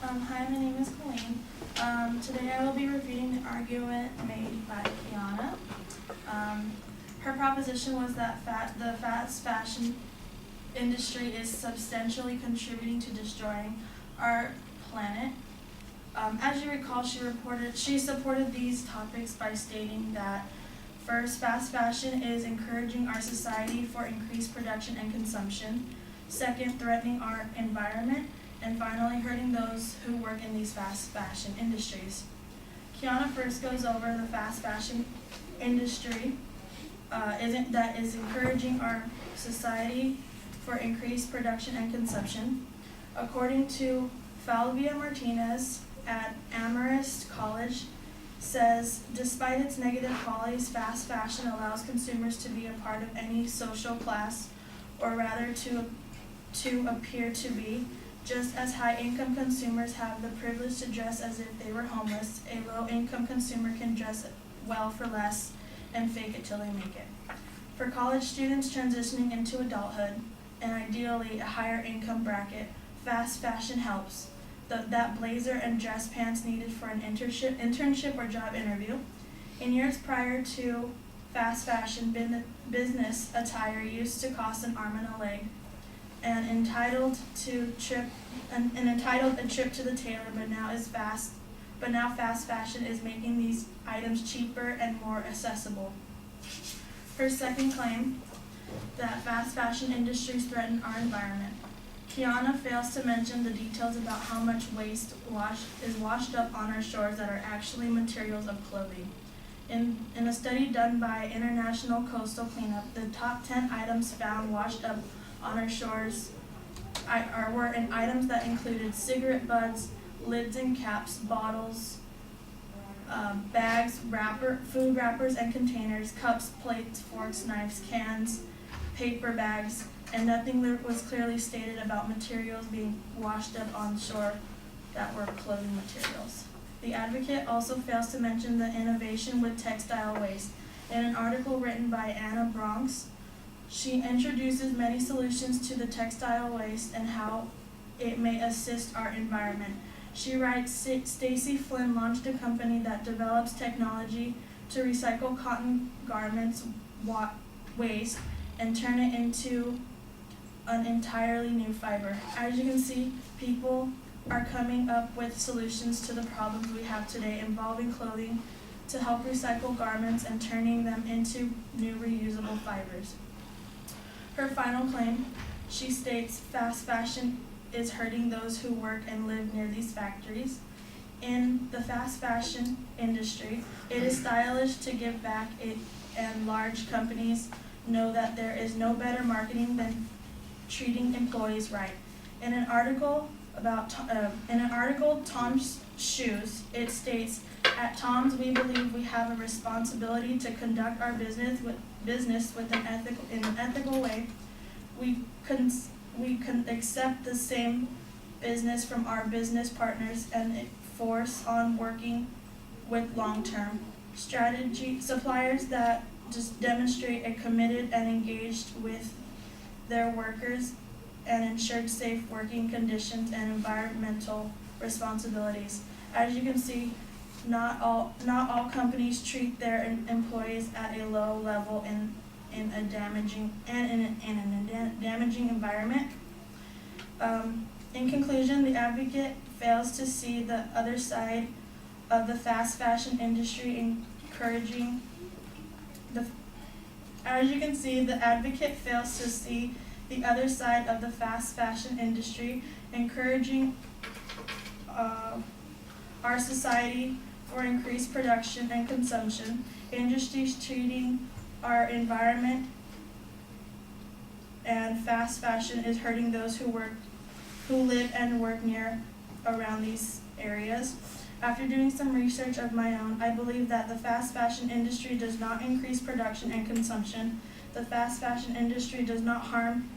Hi, my name is Colleen. Today I will be refuting the argument made by Kiana. Her proposition was that the fast fashion industry is substantially contributing to destroying our planet. As you recall, she supported these topics by stating that first, fast fashion is encouraging our society for increased production and consumption. Second, threatening our environment. And finally, hurting those who work in these fast fashion industries. Kiana first goes over the fast fashion industry that is encouraging our society for increased production and consumption. According to Falvia Martinez at Amherst College, says, despite its negative qualities, fast fashion allows consumers to be a part of any social class, or rather to appear to be. Just as high-income consumers have the privilege to dress as if they were homeless, a low-income consumer can dress well for less and fake it till they make it. For college students transitioning into adulthood, and ideally a higher income bracket, fast fashion helps. That blazer and dress pants needed for an internship or job interview. In years prior to fast fashion, business attire used to cost an arm and a leg, and entitled a trip to the tailor, but now fast fashion is making these items cheaper and more accessible. Her second claim, that fast fashion industries threaten our environment. Kiana fails to mention the details about how much waste is washed up on our shores that are actually materials of clothing. In a study done by International Coastal Cleanup, the top 10 items found washed up on our shores were in items that included cigarette butts, lids and caps, bottles, bags, food wrappers and containers, cups, plates, forks, knives, cans, paper bags, and nothing was clearly stated about materials being washed up on shore that were clothing materials. The advocate also fails to mention the innovation with textile waste. In an article written by Anna Bronx, she introduces many solutions to the textile waste and how it may assist our environment. She writes, Stacy Flynn launched a company that develops technology to recycle cotton garments waste and turn it into an entirely new fiber. As you can see, people are coming up with solutions to the problems we have today involving clothing to help recycle garments and turning them into new reusable fibers. Her final claim, she states, fast fashion is hurting those who work and live near these factories. In the fast fashion industry, it is stylish to give back, and large companies know that there is no better marketing than treating employees right. In an article Tom's Shoes, it states, at Tom's we believe we have a responsibility to conduct our business with an ethical way. We can accept the same business from our business partners and force on working with long-term strategy suppliers that just demonstrate a committed and engaged with their workers and ensured safe working conditions and environmental responsibilities. As you can see, not all companies treat their employees at a low level in a damaging environment. In conclusion, the advocate fails to see the other side of the fast fashion industry encouraging As you can see, the advocate fails to see the other side of the fast fashion industry encouraging our society for increased production and consumption, industries treating our environment, and fast fashion is hurting those who live and work around these areas. After doing some research of my own, I believe that the fast fashion industry does not increase production and consumption. The fast fashion industry does not harm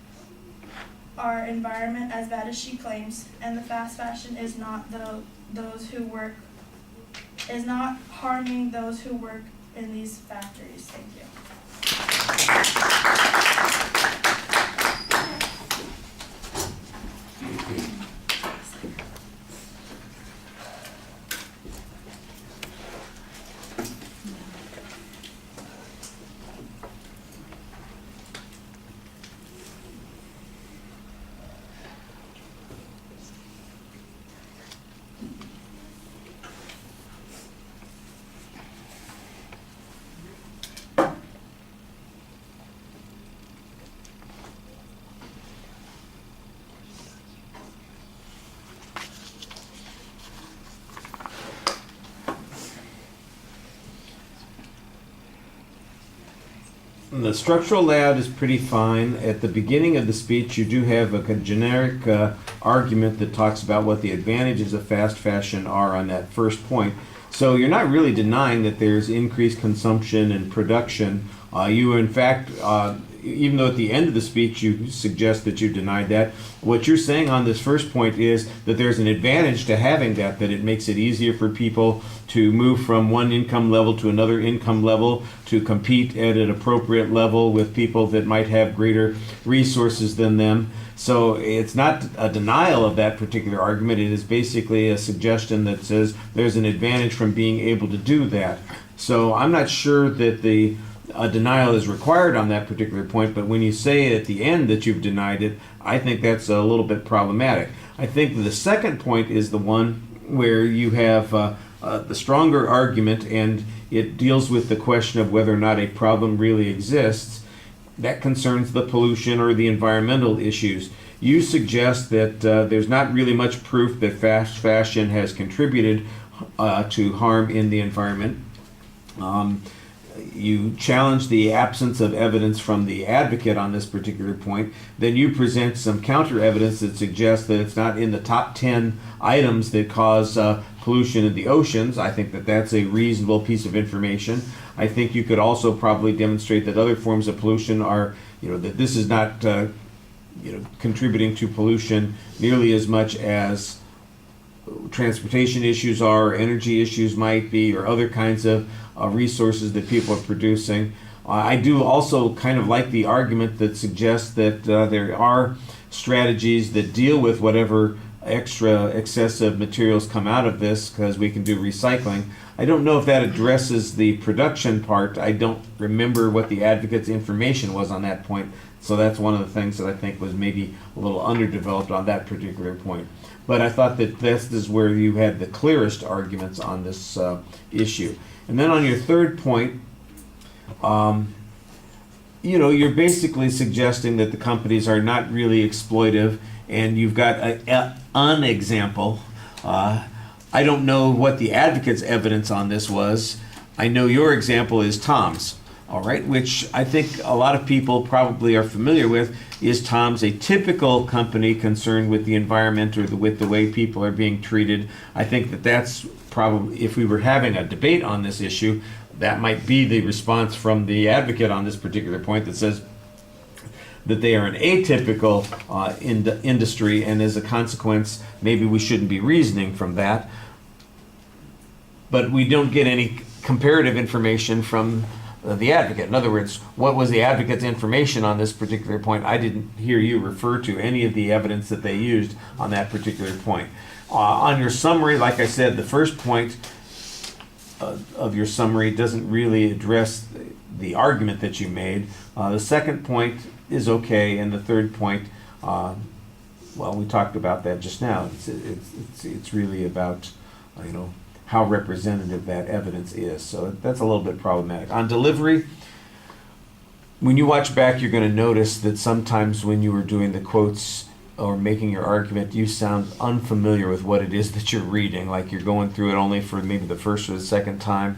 our environment as bad as she claims, and the fast fashion is not harming those who work in these factories. Thank you. The structural layout is pretty fine. At the beginning of the speech, you do have a generic argument that talks about what the advantages of fast fashion are on that first point. So you're not really denying that there's increased consumption and production. You, in fact, even though at the end of the speech you suggest that you denied that, what you're saying on this first point is that there's an advantage to having that it makes it easier for people to move from one income level to another income level, to compete at an appropriate level with people that might have greater resources than them. So it's not a denial of that particular argument. It is basically a suggestion that says there's an advantage from being able to do that. So I'm not sure that a denial is required on that particular point, but when you say at the end that you've denied it, I think that's a little bit problematic. I think the second point is the one where you have the stronger argument, and it deals with the question of whether or not a problem really exists. That concerns the pollution or the environmental issues. You suggest that there's not really much proof that fast fashion has contributed to harm in the environment. You challenge the absence of evidence from the advocate on this particular point. Then you present some counter evidence that suggests that it's not in the top 10 items that cause pollution in the oceans. I think that that's a reasonable piece of information. I think you could also probably demonstrate that other forms of pollution are, that this is not, contributing to pollution nearly as much as transportation issues are, or energy issues might be, or other kinds of resources that people are producing. I do also kind of like the argument that suggests that there are strategies that deal with whatever extra excessive materials come out of this, because we can do recycling. I don't know if that addresses the production part. I don't remember what the advocate's information was on that point, so that's one of the things that I think was maybe a little underdeveloped on that particular point. But I thought that this is where you had the clearest arguments on this issue. And then on your third point, you're basically suggesting that the companies are not really exploitive, and you've got an example. I don't know what the advocate's evidence on this was. I know your example is Tom's, all right, which I think a lot of people probably are familiar with. Is Tom's a typical company concerned with the environment or with the way people are being treated? I think that that's probably, if we were having a debate on this issue, that might be the response from the advocate on this particular point, that says that they are an atypical industry, and as a consequence, maybe we shouldn't be reasoning from that. But we don't get any comparative information from the advocate. In other words, what was the advocate's information on this particular point? I didn't hear you refer to any of the evidence that they used on that particular point. On your summary, like I said, the first point of your summary doesn't really address the argument that you made. The second point is okay, and the third point, well, we talked about that just now. It's really about, how representative that evidence is. So that's a little bit problematic. On delivery, when you watch back, you're going to notice that sometimes when you were doing the quotes or making your argument, you sound unfamiliar with what it is that you're reading, like you're going through it only for maybe the first or the second time.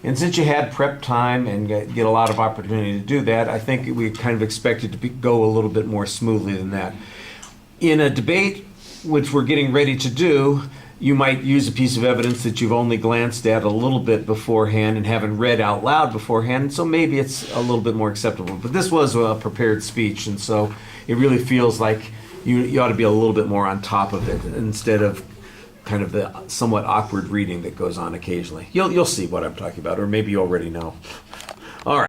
And since you had prep time and get a lot of opportunity to do that, I think we kind of expected to go a little bit more smoothly than that. In a debate, which we're getting ready to do, you might use a piece of evidence that you've only glanced at a little bit beforehand and haven't read out loud beforehand, so maybe it's a little bit more acceptable. But this was a prepared speech, and so it really feels like you ought to be a little bit more on top of it instead of kind of the somewhat awkward reading that goes on occasionally. You'll see what I'm talking about, or maybe you already know. All right.